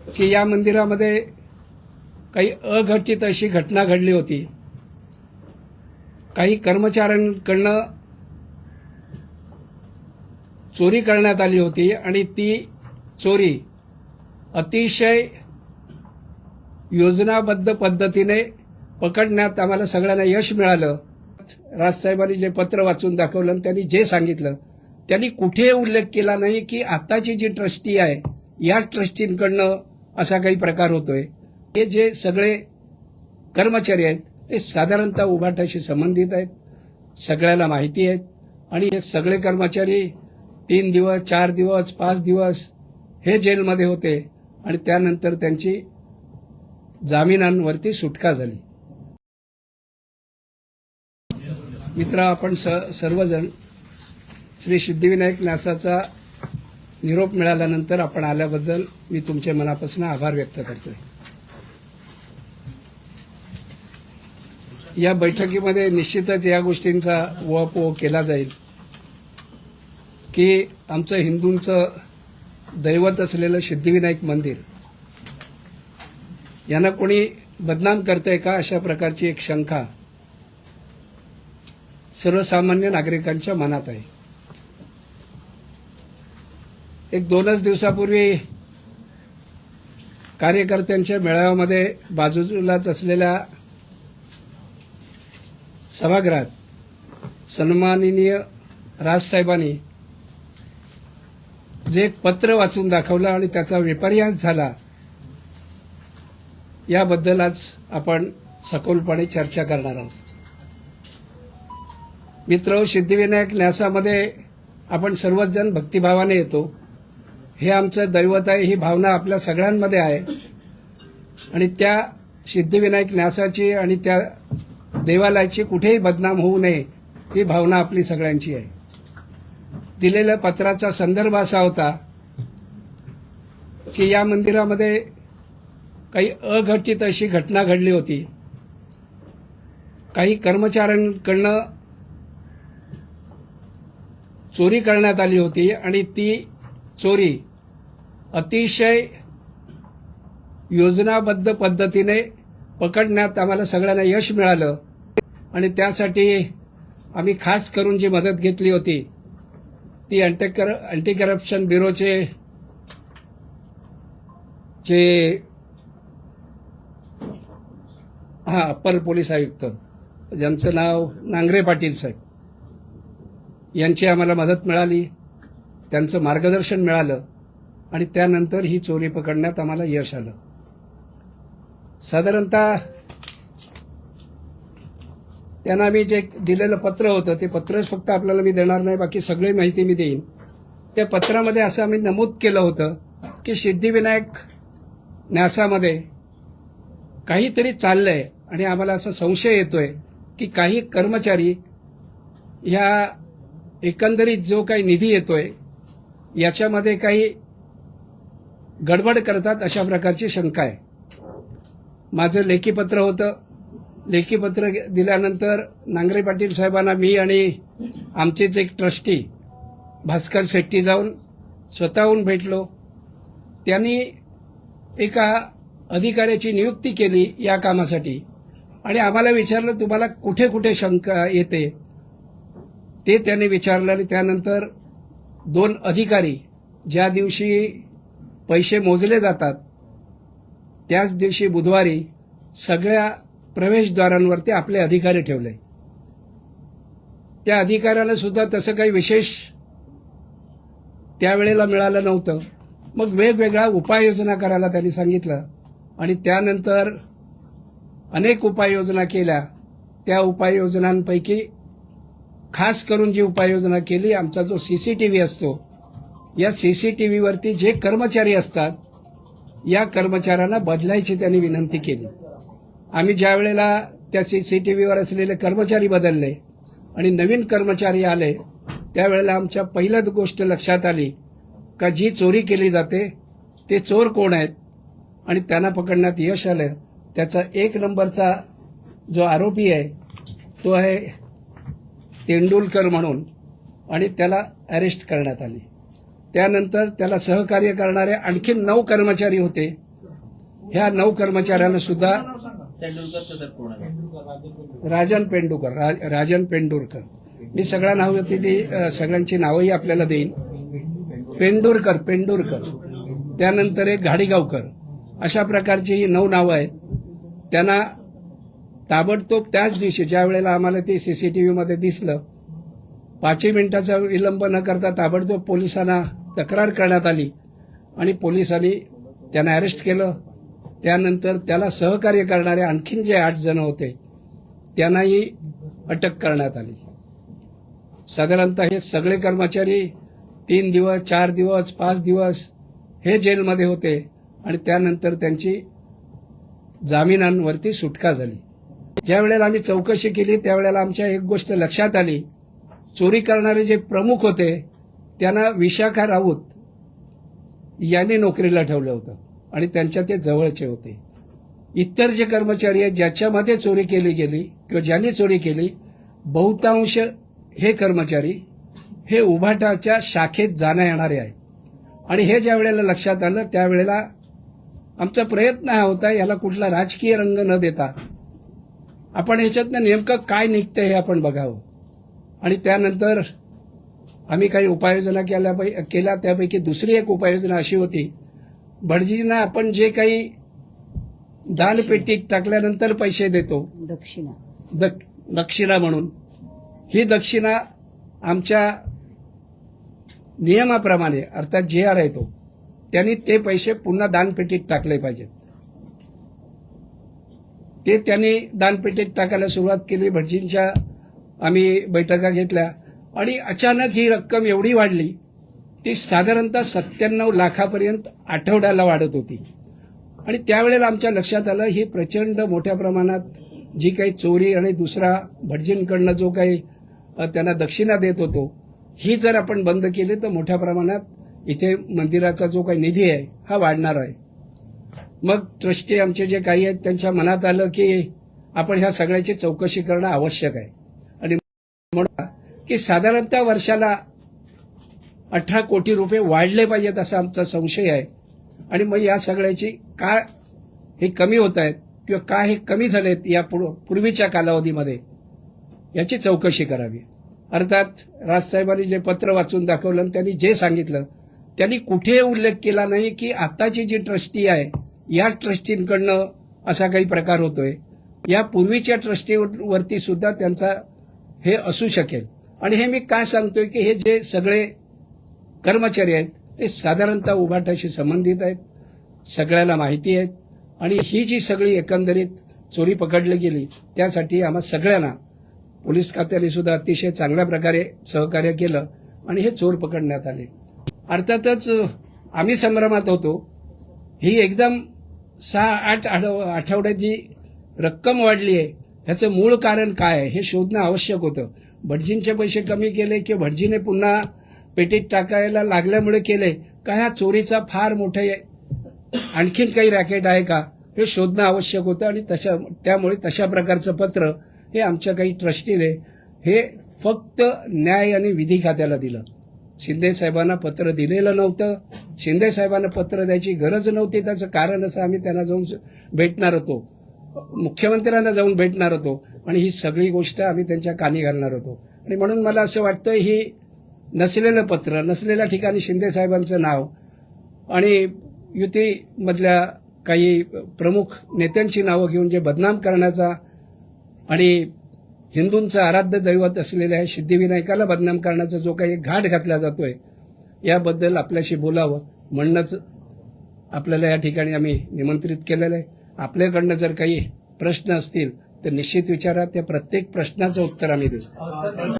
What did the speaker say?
की या मंदिरामध्ये काही अघटित अशी घटना घडली होती। काही कर्मचाऱ्यांकडनं चोरी करण्यात आली होती आणि ती चोरी अतिशय योजनाबद्ध पद्धतीने पकडण्यात आम्हाला सगळ्यांना यश मिळालं। राजसाहेबांनी जे पत्र वाचून दाखवलं आणि त्यांनी जे सांगितलं, त्यांनी कुठे उल्लेख केला नाही की आताची जी ट्रस्टी आहे या ट्रस्टींकडनं असा काही प्रकार होतोय। हे जे सगळे कर्मचारी आहेत हे साधारणतः उभाटाशी संबंधित आहेत, सगळ्याला माहिती आहे आणि हे सगळे कर्मचारी 3 दिवस 4 दिवस 5 दिवस हे जेलमध्ये होते आणि त्यानंतर त्यांची जामिनांवरती सुटका झाली। मित्र, आपण सर्वजण श्री सिद्धिविनायक न्यासाचा निरोप मिळाल्यानंतर आपण आल्याबद्दल मी तुमचे मनापासून आभार व्यक्त करतोय। या बैठकीमध्ये निश्चितच या गोष्टींचा उहापोह केला जाईल की आमचं हिंदूंचं दैवत असलेलं सिद्धिविनायक मंदिर यांना कोणी बदनाम करतंय का, अशा प्रकारची एक शंका सर्वसामान्य नागरिकांच्या मनात आहे। एक 2च दिवसापूर्वी कार्यकर्त्यांच्या मेळाव्यामध्ये बाजूलाच असलेल्या सभागृहात सन्माननीय राजसाहेबांनी जे एक पत्र वाचून दाखवलं आणि त्याचा विपर्यास झाला, याबद्दल आज आपण सखोलपणे चर्चा करणार आहोत। मित्र, सिद्धिविनायक न्यासामध्ये आपण सर्वच जण भक्तिभावाने येतो। हे आमचं दैवत आहे, ही भावना आपल्या सगळ्यांमध्ये आहे आणि त्या सिद्धिविनायक न्यासाची आणि त्या देवालयाची कुठेही बदनाम होऊ नये ही भावना आपली सगळ्यांची आहे। दिलेल्या पत्राचा संदर्भ असा होता की या मंदिरामध्ये काही अघटित अशी घटना घडली होती। काही कर्मचाऱ्यांकडनं चोरी करण्यात आली होती आणि ती चोरी अतिशय योजनाबद्ध पद्धतीने पकडण्यात आम्हाला सगळ्यांना यश मिळालं आणि त्यासाठी आम्ही खास करून जी मदत घेतली होती ती अँटी करप्शन ब्युरोचे जे अप्पर पोलीस आयुक्त, ज्यांचं नाव नांगरे पाटील साहेब, यांची आम्हाला मदत मिळाली, त्यांचं मार्गदर्शन मिळालं आणि त्यानंतर ही चोरी पकडण्यात आम्हाला यश आलं। साधारणतः त्यांना मी जे दिलेलं पत्र होतं ते पत्रच फक्त आपल्याला मी देणार नाही, बाकी सगळी माहिती मी देईन। त्या पत्रामध्ये असं आम्ही नमूद केलं होतं की सिद्धिविनायक न्यासामध्ये काहीतरी चाललंय आणि आम्हाला असा संशय येतोय की काही कर्मचारी ह्या एकंदरीत जो काही निधी येतोय याच्यामध्ये काही गडबड करतात, अशा प्रकारची शंका आहे। माझं लेखी पत्र होतं। लेखी पत्र दिल्यानंतर नांगरे पाटील साहेबांना मी आणि आमचेच एक ट्रस्टी भास्कर शेट्टी जाऊन स्वतःहून भेटलो। त्यांनी एका अधिकाऱ्याची नियुक्ती केली या कामासाठी आणि आम्हाला विचारलं तुम्हाला कुठे कुठे शंका येते ते त्यांनी विचारलं आणि त्यानंतर 2 अधिकारी ज्या दिवशी पैसे मोजले जातात त्याच दिवशी बुधवारी सगळ्या प्रवेशद्वारांवरती आपले अधिकारी ठेवले। त्या अधिकाऱ्याला सुद्धा तसं काही विशेष त्यावेळेला मिळालं नव्हतं। मग वेगवेगळ्या उपाययोजना करायला त्यांनी सांगितलं आणि त्यानंतर अनेक उपाययोजना केल्या। त्या उपाययोजनांपैकी खास करून जी उपाययोजना केली, आमचा जो सीसीटीव्ही असतो या सीसीटीव्हीवरती जे कर्मचारी असतात या कर्मचाऱ्यांना बदलायची त्यांनी विनंती केली। आम्ही ज्या वेळेला त्या सीसीटीव्हीवर असलेले कर्मचारी बदलले आणि नवीन कर्मचारी आले त्यावेळेला आमच्या पहिल्याच गोष्ट लक्षात आली का जी चोरी केली जाते ते चोर कोण आहेत आणि त्यांना पकडण्यात यश आलं। त्याचा 1 नंबरचा जो आरोपी आहे तो आहे तेंडुलकर म्हणून आणि त्याला अरेस्ट करण्यात आले। त्यानंतर त्याला सहकार्य करणारे आणखी 9 कर्मचारी होते ह्या 9 कर्मचाऱ्यांना सुद्धा तेंडुलकरचं तर कोण आहे? राजन पेंडुरकर मी सगळ्या नावं सगळ्यांची नावंही आपल्याला देईन. पेंडुरकर त्यानंतर एक घाडीगावकर, अशा प्रकारची ही 9 नावं आहेत. त्यांना ताबडतोब त्याच दिवशी ज्या वेळेला आम्हाला ते सीसीटीव्हीमध्ये दिसलं, 5 मिनिटाचा विलंब न करता ताबडतोब पोलिसांना तक्रार करण्यात आली आणि पोलिसांनी त्यांना अरेस्ट केलं. त्यानंतर त्याला सहकार्य करणारे आणखीन जे 8 जण होते त्यांनाही अटक करण्यात आली. साधारणतः हे सगळे कर्मचारी 3 दिवस, 4 दिवस, 5 दिवस हे जेलमध्ये होते आणि त्यानंतर त्यांची जामिनांवरती सुटका झाली. ज्या वेळेला आम्ही चौकशी केली त्यावेळेला आमच्या एक गोष्ट लक्षात आली, चोरी करणारे जे प्रमुख होते त्यांना विशाखा राऊत यांनी नोकरीला ठेवलं होतं आणि त्यांच्या ते जवळचे होते. इतर जे कर्मचारी आहेत ज्याच्यामध्ये चोरी केली गेली किंवा ज्यांनी चोरी केली, बहुतांश हे कर्मचारी हे उभाटाच्या शाखेत जाण्या येणारे आहेत. आणि हे ज्या वेळेला लक्षात आलं त्यावेळेला आमचा प्रयत्न हा होता, याला कुठला राजकीय रंग न देता आपण ह्याच्यातनं नेमकं काय निघतं हे आपण बघावं. आणि त्यानंतर आम्ही काही उपाययोजना केल्या. त्यापैकी दुसरी एक उपाययोजना अशी होती, भटजींना आपण जे काही दानपेटीत टाकल्यानंतर पैसे देतो दक्षिणा म्हणून, ही दक्षिणा आमच्या नियमाप्रमाणे अर्थात JR आहे तो, त्यांनी ते पैसे पुन्हा दानपेटीत टाकले पाहिजेत. ते त्यांनी दानपेटीत टाकायला सुरुवात केली. भटजींच्या आम्ही बैठका घेतल्या आणि अचानक ही रक्कम एवढी वाढली, ती साधारणतः 97 लाखापर्यंत आठवड्याला वाढत होती. आणि त्यावेळेला आमच्या लक्षात आलं ही प्रचंड मोठ्या प्रमाणात जी काही चोरी आणि दुसरा भटजींकडनं जो काही त्यांना दक्षिणा देत होतो, ही जर आपण बंद केली तर मोठ्या प्रमाणात इथे मंदिराचा जो काही निधी आहे हा वाढणार आहे. मग ट्रस्टी आमचे जे काही आहेत त्यांच्या मनात आलं की आपण ह्या सगळ्याची चौकशी करणं आवश्यक आहे. आणि म्हणून की साधारणतः वर्षाला 18 कोटी रुपये वाढले पाहिजेत असा आमचा संशय आहे. आणि मग या सगळ्याची का हे कमी होत आहेत किंवा का हे कमी झालेत या पूर्वीच्या कालावधीमध्ये, याची चौकशी करावी. अर्थात राजसाहेबांनी जे पत्र वाचून दाखवलं आणि त्यांनी जे सांगितलं, त्यांनी कुठे उल्लेख केला नाही की आताची जी ट्रस्टी आहे या ट्रस्टींकडनं असा काही प्रकार होतोय. या पूर्वीच्या ट्रस्टीवरती सुद्धा त्यांचा हे असू शकेल. आणि हे मी काय सांगतोय की हे जे सगळे कर्मचारी आहेत हे साधारणतः उभाटाशी संबंधित आहेत, सगळ्याला माहिती आहेत. आणि ही जी सगळी एकंदरीत चोरी पकडली गेली त्यासाठी आम्हा सगळ्यांना पोलीस खात्याने सुद्धा अतिशय चांगल्या प्रकारे सहकार्य केलं आणि हे चोर पकडण्यात आले. अर्थातच आम्ही संभ्रमात होतो. ही एकदम 6-8 आठवड्यात जी रक्कम वाढली आहे ह्याचं मूळ कारण काय आहे हे शोधणं आवश्यक होतं. भटजींचे पैसे कमी केले की भटजीने पुन्हा पेटीत टाकायला लागल्यामुळे केले का, ह्या चोरीचा फार मोठे आणखीन काही रॅकेट आहे का हे शोधणं आवश्यक होतं. आणि त्यामुळे तशा प्रकारचं पत्र हे आमच्या काही ट्रस्टीने हे फक्त न्याय आणि विधी खात्याला दिलं. शिंदे साहेबांना पत्र दिलेलं नव्हतं. शिंदे साहेबांना पत्र द्यायची गरज नव्हती. त्याचं कारण असं आम्ही त्यांना जाऊन भेटणार होतो, मुख्यमंत्र्यांना जाऊन भेटणार होतो आणि ही सगळी गोष्ट आम्ही त्यांच्या कानी घालणार होतो. आणि म्हणून मला असं वाटतं ही नसलेलं पत्र, नसलेल्या ठिकाणी शिंदे साहेबांचं नाव आणि युतीमधल्या काही प्रमुख नेत्यांची नावं घेऊन जे बदनाम करण्याचा आणि हिंदूंचं आराध्य दैवत असलेल्या सिद्धिविनायकाला बदनाम करण्याचा जो काही घाट घातला जातोय याबद्दल आपल्याशी बोलावं म्हणणंच आपल्याला या ठिकाणी आम्ही निमंत्रित केलेलं आहे. आपल्याकडनं जर काही प्रश्न असतील तर निश्चित विचारा. त्या प्रत्येक प्रश्नाचं उत्तर आम्ही देऊ.